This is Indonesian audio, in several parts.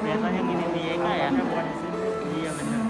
Biasanya gini di YK ya, bukan di sini. Iya bener.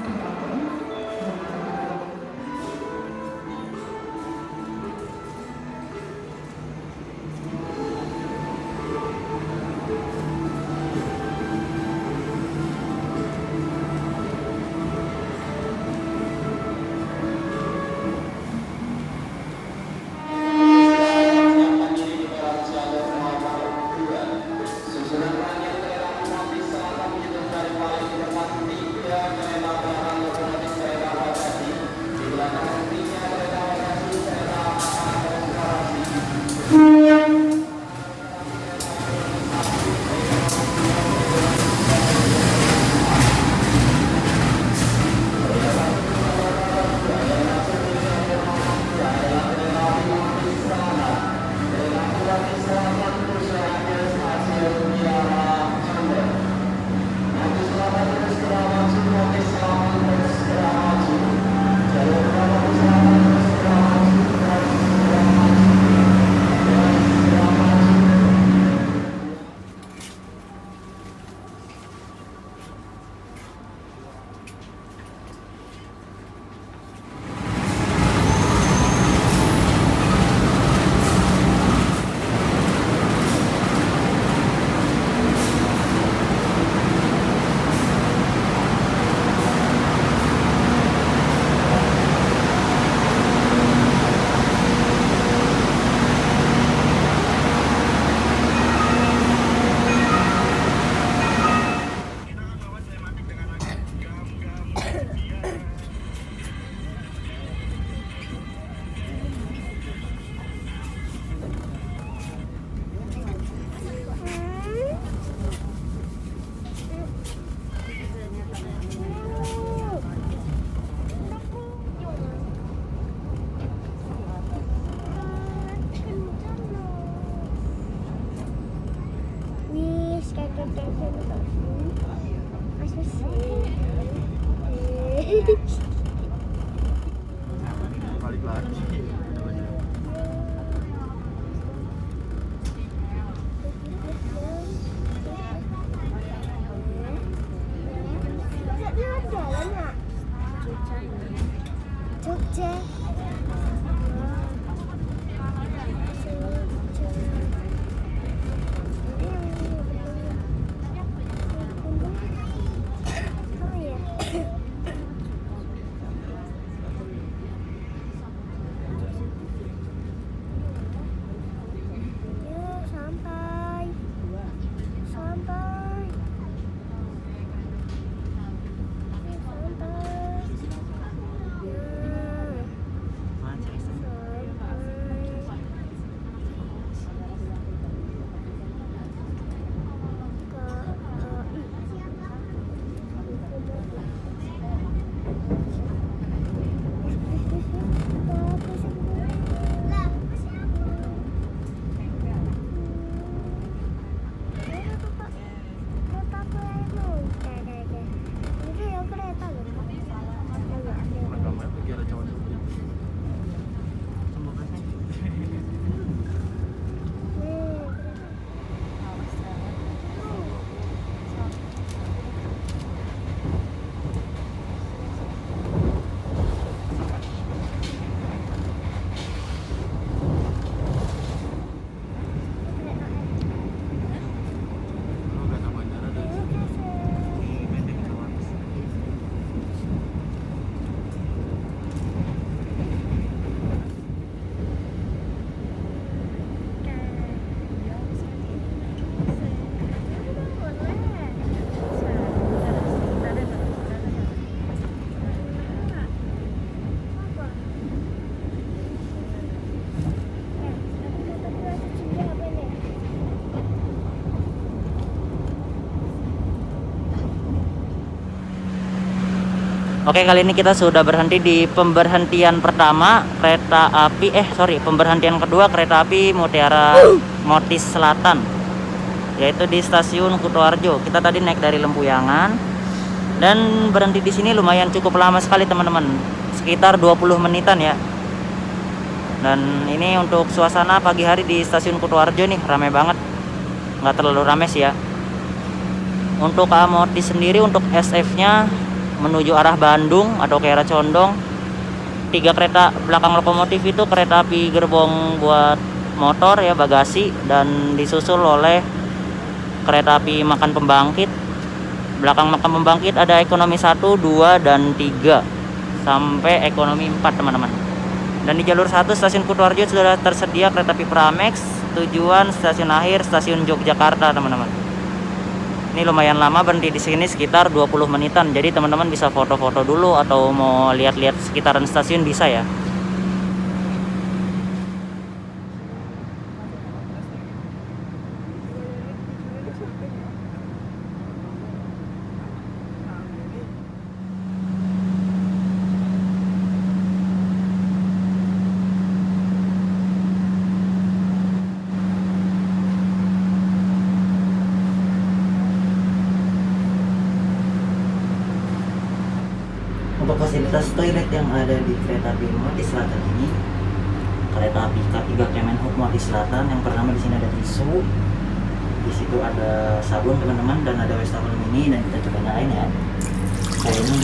Balik lagi. Jogja. Oke, kali ini kita sudah berhenti di pemberhentian pertama pemberhentian kedua kereta api Mutiara Motis Selatan, yaitu di stasiun Kutoarjo. Kita tadi naik dari Lempuyangan dan berhenti di sini lumayan cukup lama sekali teman-teman, sekitar 20 menitan ya. Dan ini untuk suasana pagi hari di stasiun Kutoarjo nih, ramai banget, nggak terlalu ramai sih ya. Untuk Motis sendiri, untuk SF-nya menuju arah Bandung atau ke arah Condong, 3 kereta belakang lokomotif itu kereta api gerbong buat motor ya, bagasi, dan disusul oleh kereta api makan pembangkit. Belakang makan pembangkit ada ekonomi 1, 2, dan 3 sampai ekonomi 4 teman-teman. Dan di jalur 1 stasiun Kutoarjo sudah tersedia kereta api Pramex tujuan stasiun akhir stasiun Yogyakarta teman-teman. Ini lumayan lama berhenti di sini, sekitar 20 menitan. Jadi teman-teman bisa foto-foto dulu atau mau lihat-lihat sekitaran stasiun bisa ya. Untuk fasilitas toilet yang ada di kereta api Motis Selatan ini, kereta api K3 Kemenhub Motis Selatan, yang pertama di sini ada tisu, di situ ada sabun teman-teman, dan ada wastafel mini, dan kita coba nyalain ya. Kayak ini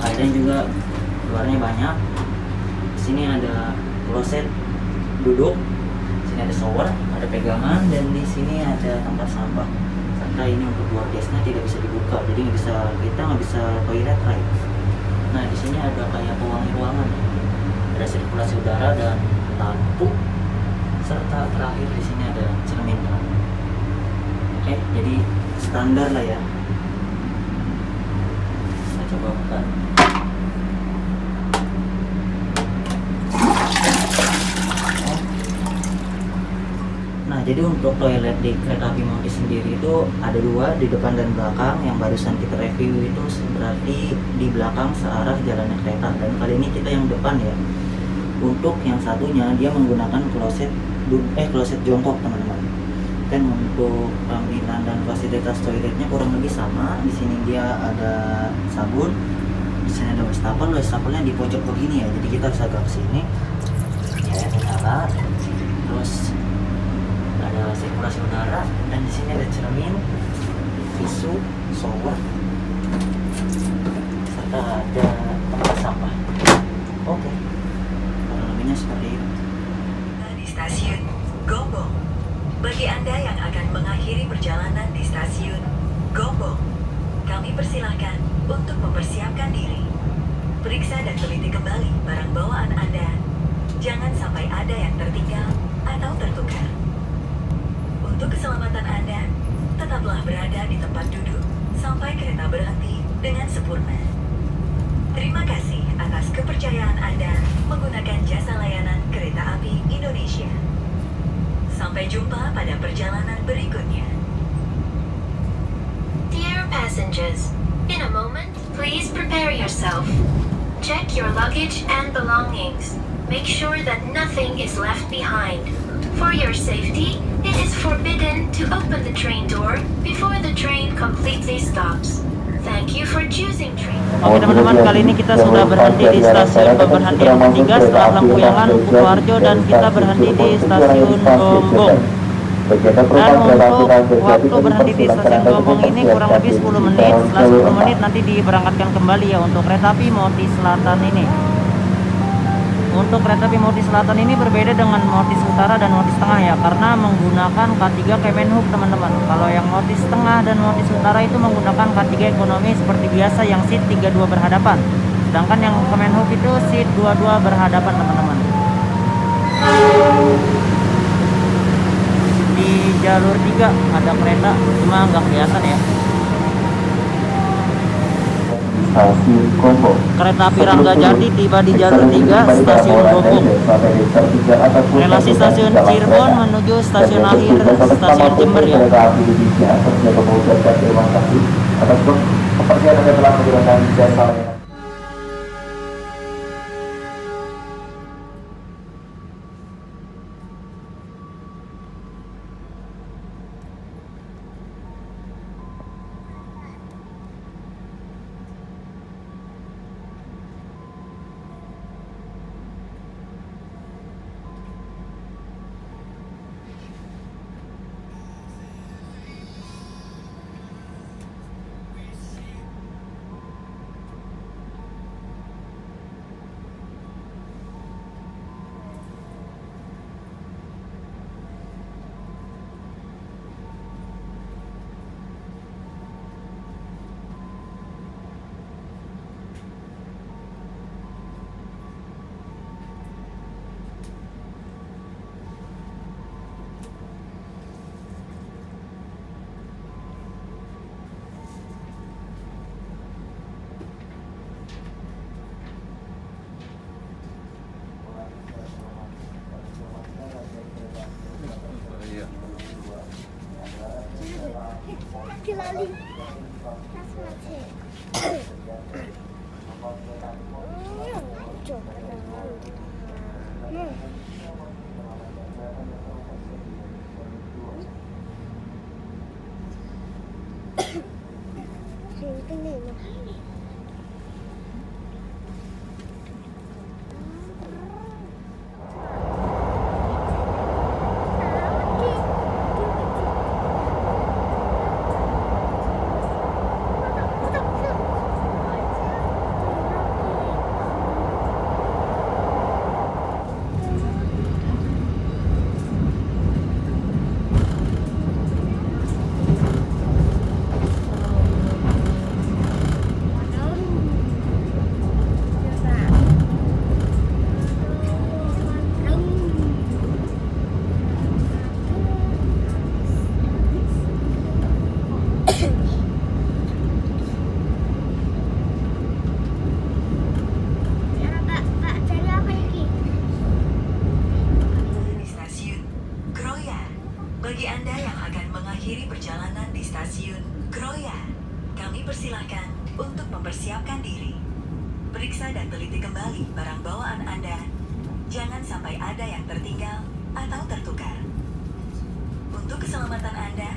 airnya juga luarnya banyak. Di sini ada kloset duduk, di sini ada shower, ada pegangan, dan di sini ada tempat sampah. Serta ini untuk luar gasnya tidak bisa dibuka, jadi kita nggak bisa toilet right. Nah, di sini ada kayak pewangi ruangan, ada sirkulasi udara dan lampu, serta terakhir di sini ada cermin. Oke, jadi standar lah ya. Kita coba buka. Nah, jadi untuk toilet di kereta api Motis sendiri itu ada 2, di depan dan belakang. Yang barusan kita review itu berarti di belakang searah jalannya kereta, dan kali ini kita yang depan ya. Untuk yang satunya dia menggunakan kloset jongkok teman-teman. Dan untuk tampilan dan fasilitas toiletnya kurang lebih sama. Di sini dia ada sabun, di sini ada wastafelnya di pojok begini ya. Jadi kita harus agak ke sini. Ya, nyala. Terus ada sirkulasi udara, dan di sini ada cermin, tisu, shower, serta ada tempat sampah. Oke, kurang lebihnya seperti itu. Di stasiun Gombong. Bagi Anda yang akan mengakhiri perjalanan di stasiun Gombong, kami persilahkan untuk mempersiapkan diri. Periksa dan teliti kembali barang bawaan Anda. Jangan sampai ada yang tertinggal atau tertukar. Untuk keselamatan Anda, tetaplah berada di tempat duduk sampai kereta berhenti dengan sempurna. Terima kasih atas kepercayaan Anda menggunakan jasa layanan Kereta Api Indonesia. Sampai jumpa pada perjalanan berikutnya. Dear passengers, in a moment, please prepare yourself. Check your luggage and belongings. Make sure that nothing is left behind. For your safety, it is forbidden to open the train door before the train completely stops. Thank you for choosing train. Oke teman-teman, kali ini kita sudah berhenti di stasiun pemberhentian ketiga setelah Lempuyangan, Kutoarjo, dan kita berhenti di stasiun Gombong. Dan untuk waktu berhenti di stasiun Gombong ini kurang lebih 10 menit. Setelah 10 menit nanti diberangkatkan kembali ya untuk kereta api Motis Selatan ini. Untuk kereta api Motis Selatan ini berbeda dengan Motis Utara dan Motis Tengah ya, karena menggunakan K3 Kemenhub teman-teman. Kalau yang Motis Tengah dan Motis Utara itu menggunakan K3 ekonomi seperti biasa yang seat 32 berhadapan. Sedangkan yang Kemenhub itu seat 22 berhadapan teman-teman. Di jalur 3 ada kereta, cuma nggak kelihatan ya. Stasiun Gombong. Kereta api Ranggajati tiba di jalur 3 stasiun Gombong. Relasi stasiun Cirebon menuju stasiun akhir stasiun Jember ya. Kereta api Indonesia, terima kasih atas kepercayaan Anda telah menggunakan jasa layanan. kali. Coba. Cái này mà Di stasiun Kroya. Bagi Anda yang akan mengakhiri perjalanan di stasiun Kroya, kami persilahkan untuk mempersiapkan diri. Periksa dan teliti kembali barang bawaan Anda. Jangan sampai ada yang tertinggal atau tertukar. Untuk keselamatan Anda,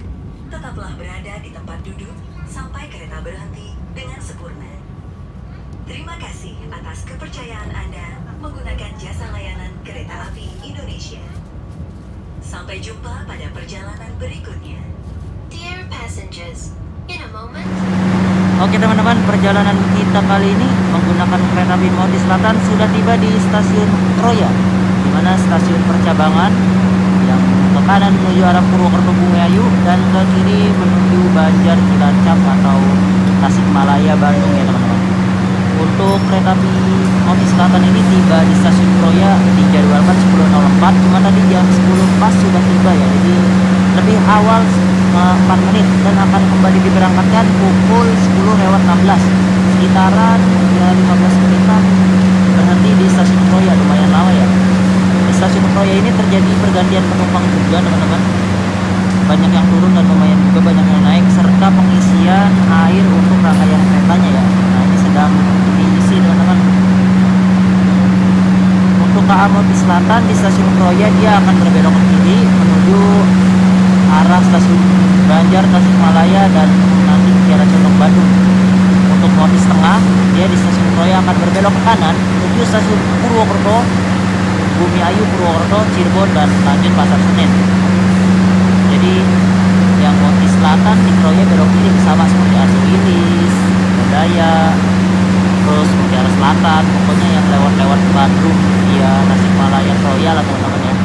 tetaplah berada di tempat duduk sampai kereta berhenti dengan sempurna. Terima kasih atas kepercayaan Anda menggunakan jasa layanan Kereta Api Indonesia. Sampai jumpa pada perjalanan berikutnya. Dear passengers, in a moment, Oke teman-teman, perjalanan kita kali ini menggunakan kereta api Moti Selatan sudah tiba di stasiun Kroya, di mana stasiun percabangan yang ke kanan menuju arah Purwokerto Bumiayu dan ke kiri menuju Banjar Cilacap atau Tasikmalaya Bandung ya teman-teman. Untuk kereta api Moti Selatan ini tiba di stasiun Kroya dijadwalkan 10.04, cuma tadi jam 10 pas sudah tiba ya, jadi lebih awal 4 menit dan akan kembali diberangkatkan pukul 10:16, sekitaran ya 15 menitan berhenti di stasiun Kroya. Lumayan lama ya. Di stasiun Kroya ini terjadi pergantian penumpang juga teman-teman, banyak yang turun dan lumayan juga banyak yang naik, serta pengisian air untuk rangkaian keretanya ya. Nah ini sedang diisi teman-teman. Untuk KA Moti Selatan di stasiun Kroya dia akan berbelok ke kiri menuju arah stasiun Banjar, Tasikmalaya dan nanti Kiara Condong Bandung. Untuk Moti Setengah dia di stasiun Kroya akan berbelok ke kanan menuju stasiun Purwokerto Bumiayu, Purwokerto, Cirebon dan lanjut Pasar Senen. Jadi yang Moti Selatan di Kroya belok kiri sama seperti Argo Wilis, Daya, terus ke arah selatan, pokoknya yang lewat-lewat Bandung via Tasikmalaya Kroya lah teman-teman ya.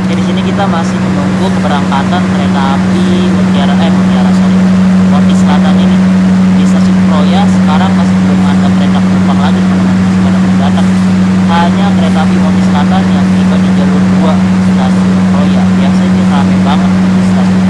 Jadi sini kita masih menunggu keberangkatan kereta api Moti Selatan ini di stasiun Kroya. Sekarang masih belum ada kereta penumpang lagi teman-teman, masih pada belum datang. Hanya kereta api Moti Selatan yang tiba di jalur 2 stasiun Kroya. Biasanya ramai banget di stasiun.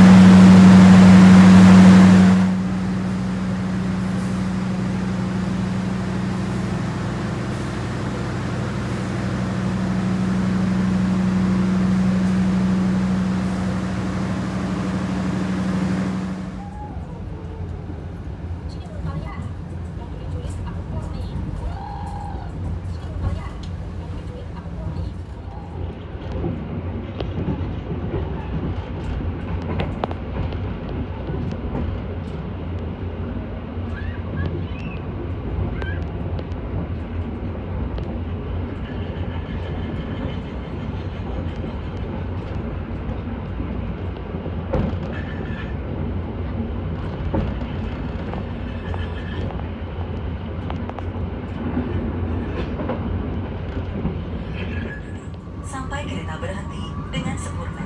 Sampai kereta berhenti dengan sempurna.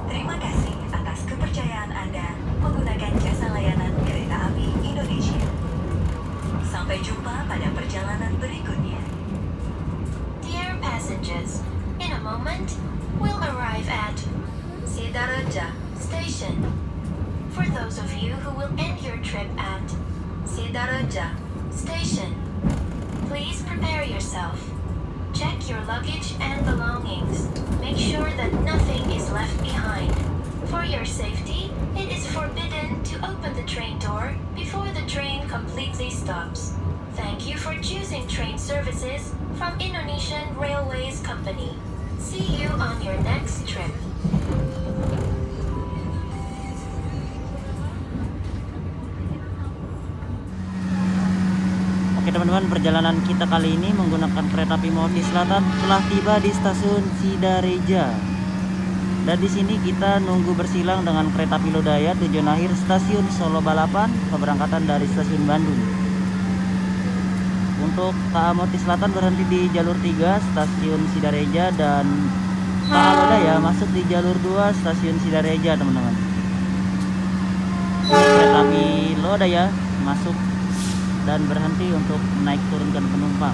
Terima kasih atas kepercayaan Anda menggunakan jasa layanan Kereta Api Indonesia. Sampai jumpa pada perjalanan berikutnya. dear passengers, in a moment, we'll arrive at Sidareja Station. For those of you who will end your trip at Sidareja Station, please prepare yourself. Check your luggage and belongings. Make sure that nothing is left behind. For your safety, it is forbidden to open the train door before the train completely stops. Thank you for choosing train services from Indonesian Railways Company. See you on your next trip. Oke teman-teman, perjalanan kita kali ini menggunakan kereta api Motis Selatan telah tiba di stasiun Sidareja. Dan di sini kita nunggu bersilang dengan kereta api Lodaya tujuan akhir stasiun Solo Balapan, keberangkatan dari stasiun Bandung. Untuk KA Motis Selatan berhenti di jalur 3 stasiun Sidareja, dan KA Lodaya masuk di jalur 2 stasiun Sidareja teman-teman. Kereta api Lodaya masuk dan berhenti untuk naik turunkan penumpang.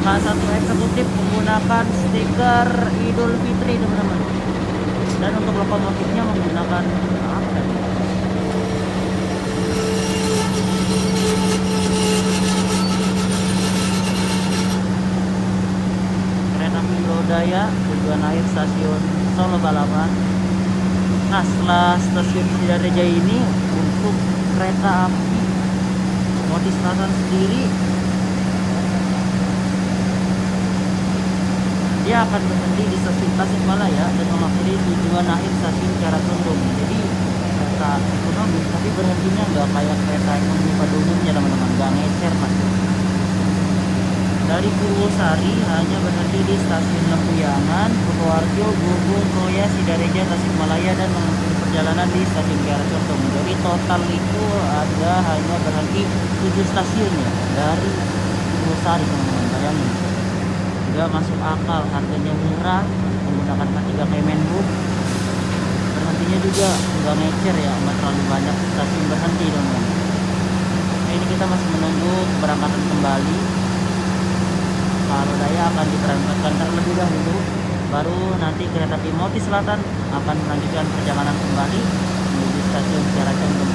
K1 eksekutif menggunakan stiker Idul Fitri teman-teman. Dan untuk lokomotifnya menggunakan apa? Kereta api Lodaya tujuan akhir stasiun Solo Balapan. Nah, setelah stasiun Sidareja ini, untuk kereta api Motis Selatan sendiri, dia akan berhenti di stasiun Tasikmalaya dan mengakhiri tujuan akhir stasiun Kiara Condong. Jadi kereta ekonomi, tapi berhentinya nggak kayak kereta ekonomi pada umumnya teman-teman, nggak ngecer pasti. Dari Purwosari hanya berhenti di stasiun Lempuyangan, Kutoarjo, Gubeng, Kroya, Sidareja, Tasikmalaya, dan mengakhiri perjalanan di stasiun Kiara Condong. Jadi total itu ada hanya berhenti 7 stasiun ya dari Purwosari teman-teman, bayangin. Juga masuk akal, harganya murah, menggunakan K3 Kemenhub. Berhentinya juga nggak ngecer ya, nggak terlalu banyak stasiun berhenti teman-teman. Nah, ini kita masih menunggu keberangkatan kembali. Kalau Lodaya akan diberangkatkan terlebih dahulu, baru nanti kereta api Motis Selatan akan melanjutkan perjalanan kembali menuju stasiun Kiara Condong.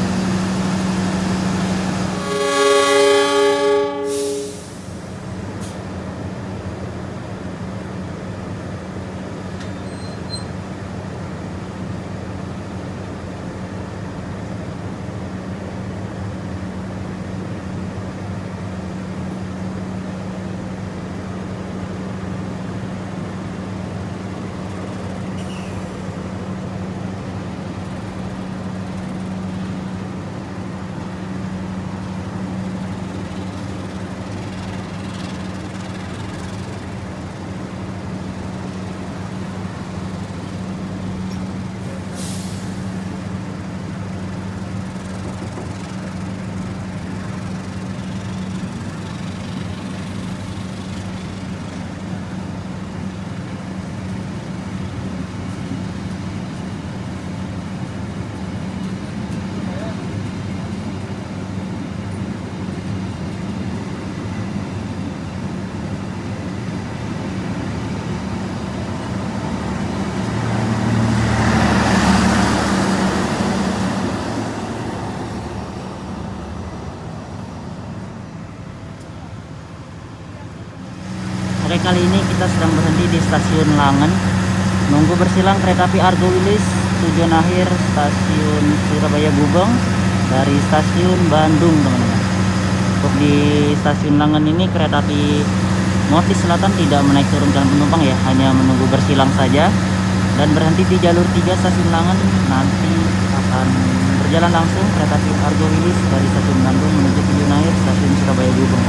Oke, kali ini kita sedang berhenti di stasiun Langen, nunggu bersilang kereta api Argo Wilis tujuan akhir stasiun Surabaya Gubeng dari stasiun Bandung teman-teman. Untuk di stasiun Langen ini kereta api Motis Selatan tidak menaik turunkan penumpang ya, hanya menunggu bersilang saja, dan berhenti di jalur 3 stasiun Langen. Nanti akan berjalan langsung kereta api Argo Wilis dari stasiun Bandung menuju tujuan akhir stasiun Surabaya Gubeng.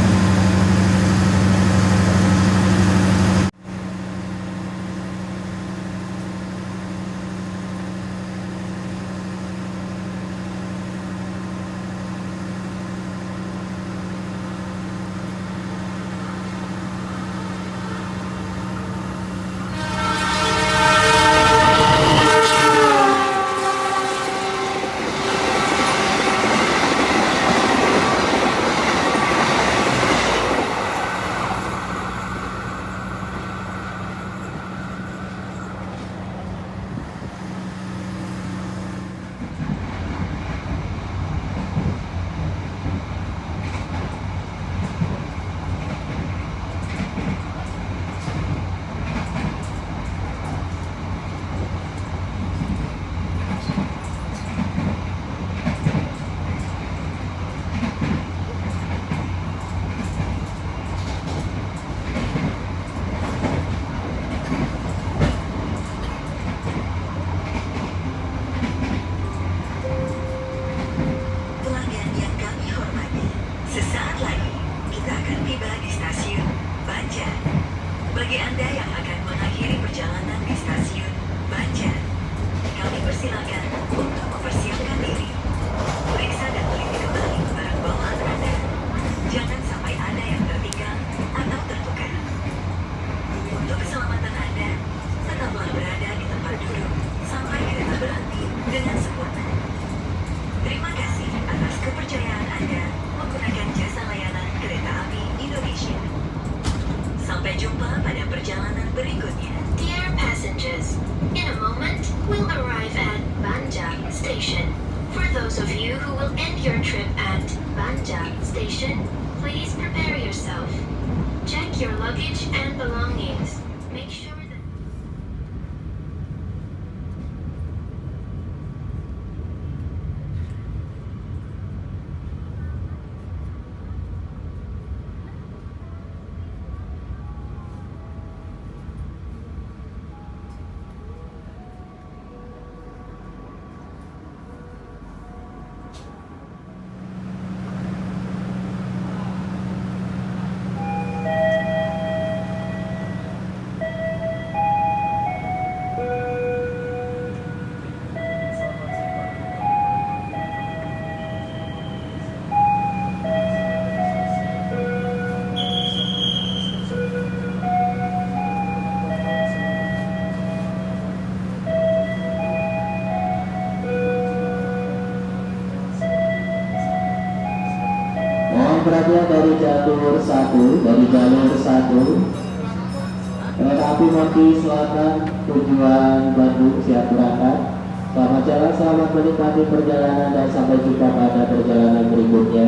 those of you who will end your trip at Banja Station, please prepare yourself. Check your luggage and belongings. Make sure that... Mohon perhatian dari jalur 1, kereta api Moti Selatan tujuan Bandung siap berangkat. Selamat jalan, selamat menikmati perjalanan dan sampai jumpa pada perjalanan berikutnya.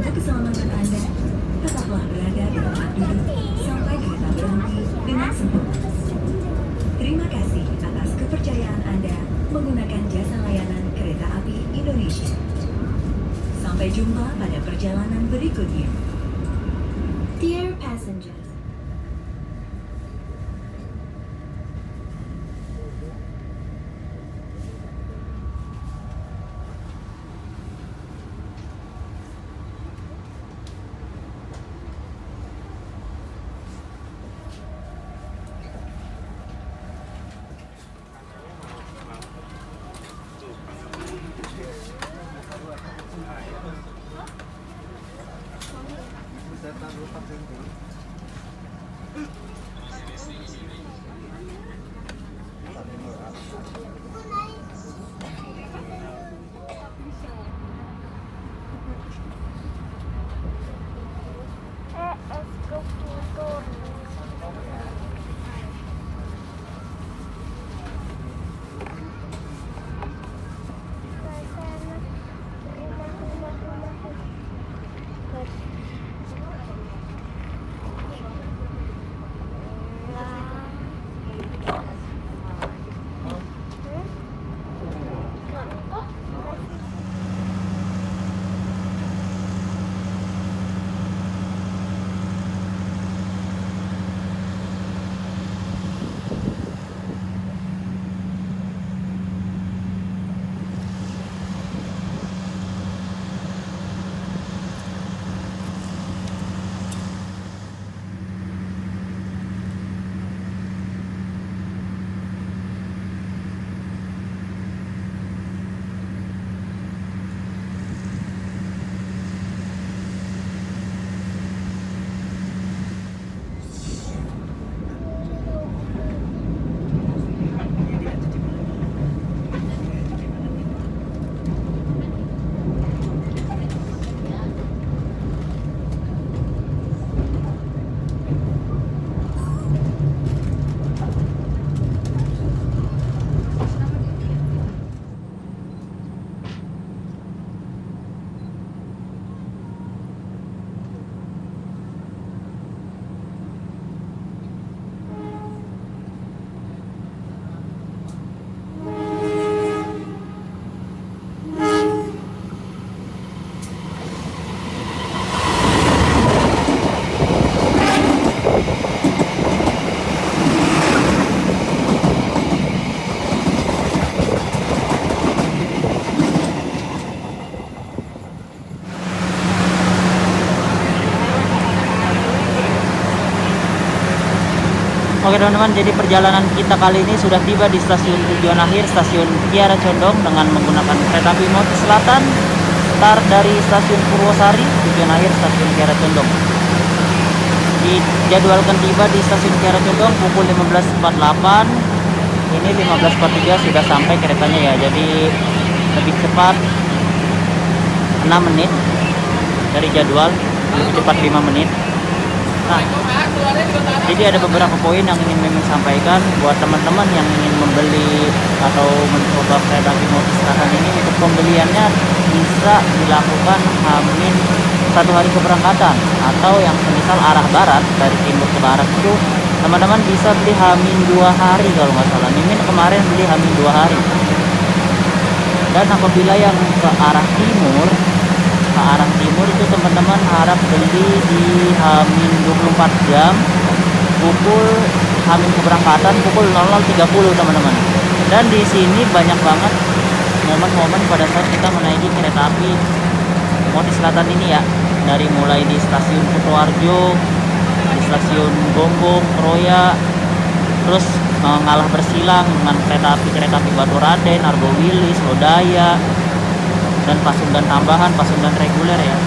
keselamatan Anda, tetaplah berada di tempat duduk sampai kereta berhenti dengan sempurna. Terima kasih atas kepercayaan Anda menggunakan jasa layanan Kereta Api Indonesia. Sampai jumpa pada perjalanan berikutnya. Dear passengers, Oke teman-teman, jadi perjalanan kita kali ini sudah tiba di stasiun tujuan akhir, stasiun Kiara Condong, dengan menggunakan kereta api Motis Selatan. Start dari stasiun Purwosari, tujuan akhir stasiun Kiara Condong. Dijadwalkan tiba di stasiun Kiara Condong pukul 15.48. Ini 15.43 sudah sampai keretanya ya, jadi lebih cepat 6 menit dari jadwal, lebih cepat 5 menit. Nah, jadi ada beberapa poin yang ingin Mimin sampaikan buat teman-teman yang ingin membeli atau mencoba kereta api Motis Selatan ini. Untuk pembeliannya bisa dilakukan Hamin 1 hari keberangkatan, atau yang semisal arah barat dari timur ke barat itu teman-teman bisa beli Hamin 2 hari kalau nggak salah. Mimin kemarin beli Hamin 2 hari. Dan apabila yang ke arah timur itu teman-teman harap beli di Hamin 24 jam pukul Hamin keberangkatan pukul 00.30 teman-teman. Dan di sini banyak banget momen-momen pada saat kita menaiki kereta api Motis Selatan ini ya, dari mulai di stasiun Kutoarjo, di stasiun Gombong, Kroya, terus ngalah bersilang dengan kereta api Batu Raden, Argo Wilis, Lodaya, dan Pasundan tambahan, Pasundan reguler ya.